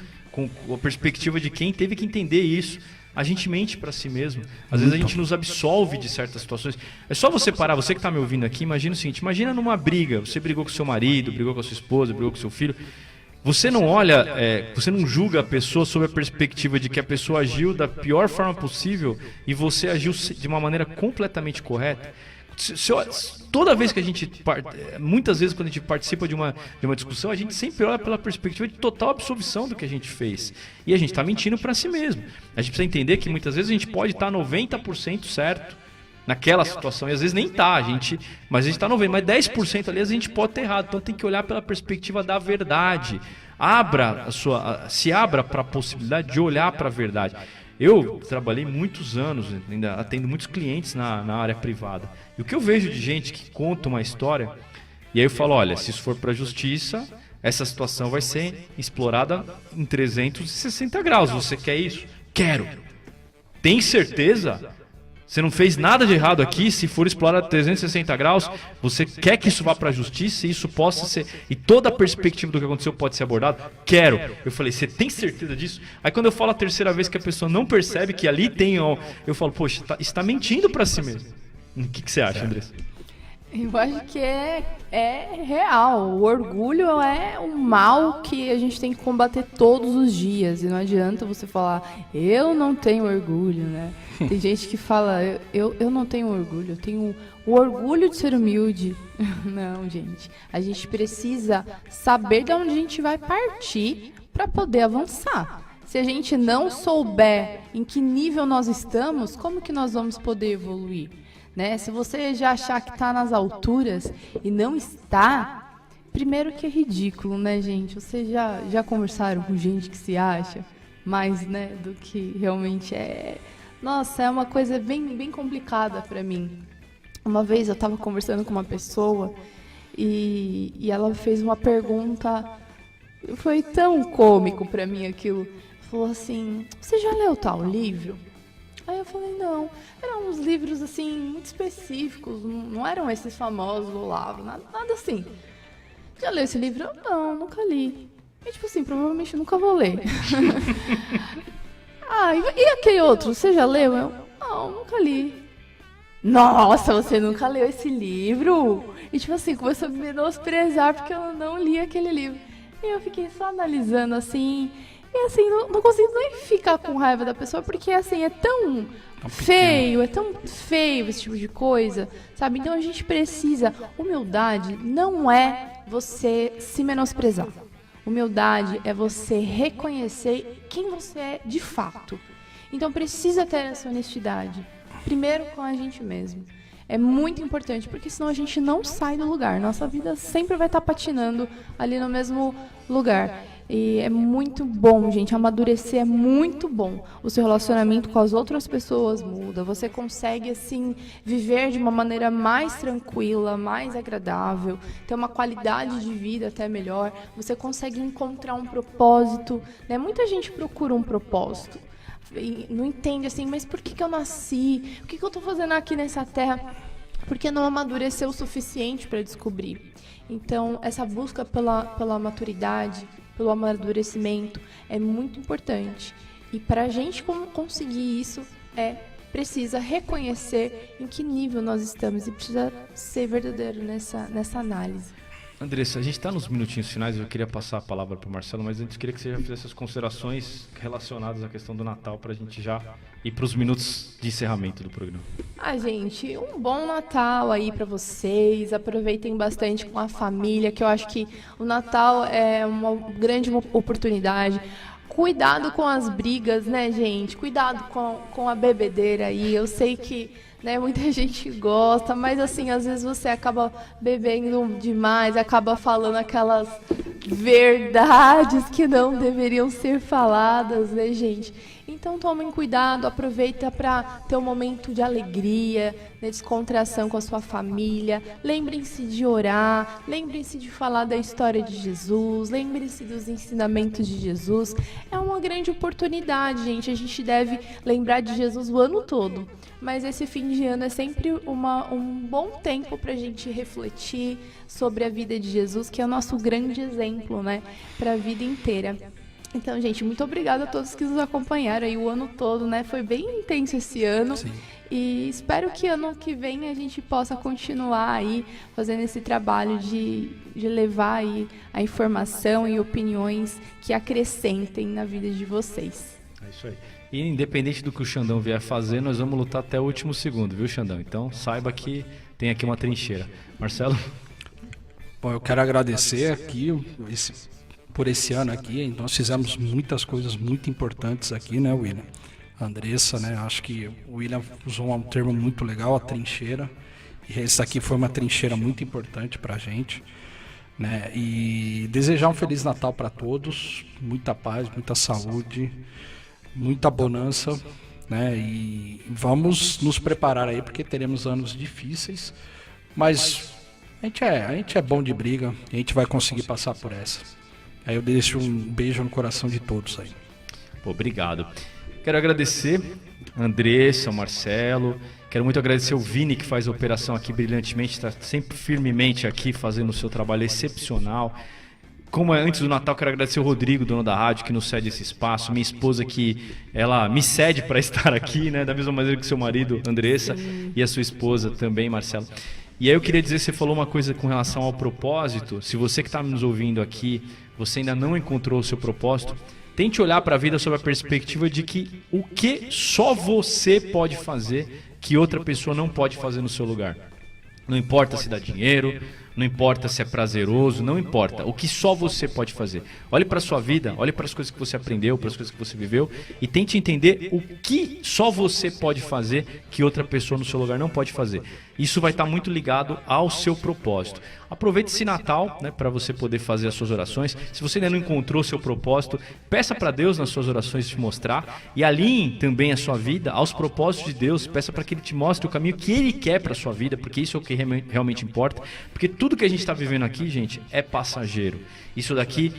a perspectiva de quem teve que entender isso, a gente mente para si mesmo. Às vezes a gente nos absolve de certas situações. É só você parar, você que está me ouvindo aqui, imagina o seguinte, imagina numa briga, você brigou com seu marido, brigou com a sua esposa, brigou com seu filho, você não olha, você não julga a pessoa sob a perspectiva de que a pessoa agiu da pior forma possível e você agiu de uma maneira completamente correta. Toda vez que a gente, muitas vezes quando a gente participa de uma discussão, a gente sempre olha pela perspectiva de total absolvição do que a gente fez. E a gente está mentindo para si mesmo. A gente precisa entender que muitas vezes a gente pode estar 90% certo naquela situação, e às vezes nem tá, mas a gente tá 90%, mas 10% ali a gente pode ter errado, então tem que olhar pela perspectiva da verdade. Se abra para a possibilidade de olhar para a verdade. Eu trabalhei muitos anos, ainda atendo muitos clientes na área privada, e o que eu vejo de gente que conta uma história, e aí eu falo, olha, se isso for para a justiça, essa situação vai ser explorada em 360 graus, você quer isso? Quero! Tem certeza? Você não fez nada de errado aqui, se for explorado 360 graus, você quer que isso vá para a justiça e isso possa ser... E toda a perspectiva do que aconteceu pode ser abordado? Quero. Eu falei, você tem certeza disso? Aí quando eu falo a terceira vez que a pessoa não percebe que ali tem... Eu falo, poxa, está mentindo para si mesmo. O que você acha, Andressa? Eu acho que é real. O orgulho é um mal que a gente tem que combater todos os dias. E não adianta você falar, eu não tenho orgulho, né? Tem gente que fala, eu não tenho orgulho, eu tenho o orgulho de ser humilde. Não, gente. A gente precisa saber de onde a gente vai partir para poder avançar. Se a gente não souber em que nível nós estamos, como que nós vamos poder evoluir? Né? Se você já achar que está nas alturas e não está, primeiro que é ridículo, né, gente? Vocês já conversaram com gente que se acha mais, né, do que realmente é? Nossa, é uma coisa bem complicada para mim. Uma vez eu estava conversando com uma pessoa e ela fez uma pergunta, foi tão cômico para mim aquilo. Falou assim, você já leu tal livro? Aí eu falei, não. Eram uns livros, assim, muito específicos. Não eram esses famosos do Olavo, nada assim. Já leu esse livro? Eu, não, nunca li. E, tipo assim, provavelmente nunca vou ler. E aquele outro? Você já leu? Eu, não, nunca li. Nossa, você nunca leu esse livro? E, tipo assim, começou a me menosprezar porque eu não li aquele livro. E eu fiquei só analisando, assim... E assim, não consigo nem ficar com raiva da pessoa, porque assim, é tão feio esse tipo de coisa, sabe? Então a gente precisa... Humildade não é você se menosprezar. Humildade é você reconhecer quem você é de fato. Então precisa ter essa honestidade. Primeiro com a gente mesmo. É muito importante, porque senão a gente não sai do lugar. Nossa vida sempre vai estar patinando ali no mesmo lugar. E é muito bom, gente, amadurecer é muito bom. O seu relacionamento com as outras pessoas muda. Você consegue, assim, viver de uma maneira mais tranquila, mais agradável, ter uma qualidade de vida até melhor. Você consegue encontrar um propósito, né? Muita gente procura um propósito. E não entende, assim, mas por que eu nasci? O que eu estou fazendo aqui nessa terra? Porque não amadureceu o suficiente para descobrir. Então, essa busca pela maturidade, pelo amadurecimento, é muito importante. E para a gente conseguir isso, precisa reconhecer em que nível nós estamos e precisa ser verdadeiro nessa análise. Andressa, a gente está nos minutinhos finais, eu queria passar a palavra para o Marcelo, mas antes queria que você já fizesse as considerações relacionadas à questão do Natal, para a gente já ir para os minutos de encerramento do programa. Gente, um bom Natal aí para vocês, aproveitem bastante com a família, que eu acho que o Natal é uma grande oportunidade. Cuidado com as brigas, né, gente? Cuidado com a bebedeira aí, eu sei que... Né, muita gente gosta, mas assim, às vezes você acaba bebendo demais, acaba falando aquelas verdades que não deveriam ser faladas, né, gente? Então tomem cuidado, aproveita para ter um momento de alegria, de descontração com a sua família. Lembrem-se de orar, lembrem-se de falar da história de Jesus, lembrem-se dos ensinamentos de Jesus. É uma grande oportunidade, gente. A gente deve lembrar de Jesus o ano todo. Mas esse fim de ano é sempre um bom tempo para a gente refletir sobre a vida de Jesus, que é o nosso grande exemplo, né, para a vida inteira. Então, gente, muito obrigada a todos que nos acompanharam aí o ano todo, né? Foi bem intenso esse ano. Sim. E espero que ano que vem a gente possa continuar aí fazendo esse trabalho de levar aí a informação e opiniões que acrescentem na vida de vocês. É isso aí. E independente do que o Xandão vier fazer, nós vamos lutar até o último segundo, viu, Xandão? Então, saiba que tem aqui uma trincheira. Marcelo? Bom, eu quero agradecer aqui por esse ano aqui. Nós fizemos muitas coisas muito importantes aqui, né, William? Andressa, né? Acho que o William usou um termo muito legal, a trincheira. E essa aqui foi uma trincheira muito importante pra gente, né? E desejar um Feliz Natal para todos, muita paz, muita saúde, muita bonança, né? E vamos nos preparar aí, porque teremos anos difíceis, mas a gente é bom de briga, a gente vai conseguir passar por essa. Aí eu deixo um beijo no coração de todos aí. Pô, obrigado. Quero agradecer a Andressa, o Marcelo. Quero muito agradecer o Vini, que faz a operação aqui brilhantemente, está sempre firmemente aqui fazendo o seu trabalho excepcional. Como antes do Natal, quero agradecer o Rodrigo, dono da rádio, que nos cede esse espaço. Minha esposa, que ela me cede para estar aqui, né? Da mesma maneira que seu marido, Andressa, e a sua esposa também, Marcelo. E aí eu queria dizer, você falou uma coisa com relação ao propósito. Se você que está nos ouvindo aqui, você ainda não encontrou o seu propósito, tente olhar para a vida sob a perspectiva de que o que só você pode fazer que outra pessoa não pode fazer no seu lugar. Não importa se dá dinheiro, não importa se é prazeroso, não importa. O que só você pode fazer. Olhe para a sua vida, olhe para as coisas que você aprendeu, para as coisas que você viveu e tente entender o que só você pode fazer que outra pessoa no seu lugar não pode fazer. Isso vai estar muito ligado ao seu propósito. Aproveite esse Natal, né, para você poder fazer as suas orações. Se você ainda não encontrou o seu propósito, peça para Deus nas suas orações te mostrar e alinhe também a sua vida aos propósitos de Deus. Peça para que Ele te mostre o caminho que Ele quer para a sua vida, porque isso é o que realmente importa. Porque tudo que a gente está vivendo aqui, gente, é passageiro. Isso daqui,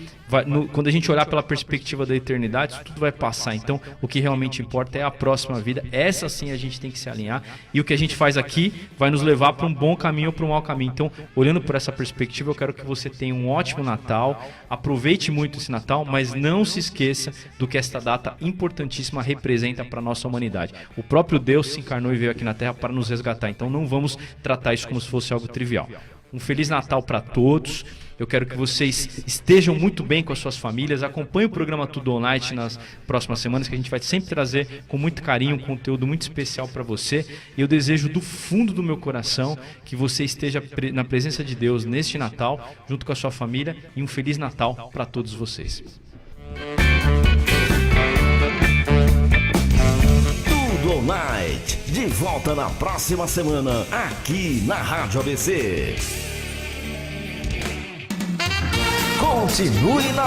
quando a gente olhar pela perspectiva da eternidade, isso tudo vai passar. Então, o que realmente importa é a próxima vida. Essa sim a gente tem que se alinhar. E o que a gente faz aqui vai nos levar para um bom caminho ou para um mau caminho. Então, olhando por essa perspectiva, eu quero que você tenha um ótimo Natal. Aproveite muito esse Natal, mas não se esqueça do que esta data importantíssima representa para a nossa humanidade. O próprio Deus se encarnou e veio aqui na Terra para nos resgatar. Então, não vamos tratar isso como se fosse algo trivial. Um Feliz Natal para todos. Eu quero que vocês estejam muito bem com as suas famílias. Acompanhe o programa Tudo Online nas próximas semanas, que a gente vai sempre trazer com muito carinho um conteúdo muito especial para você. E eu desejo do fundo do meu coração que você esteja na presença de Deus neste Natal, junto com a sua família. E um Feliz Natal para todos vocês. Tudo Online, de volta na próxima semana, aqui na Rádio ABC. Continue na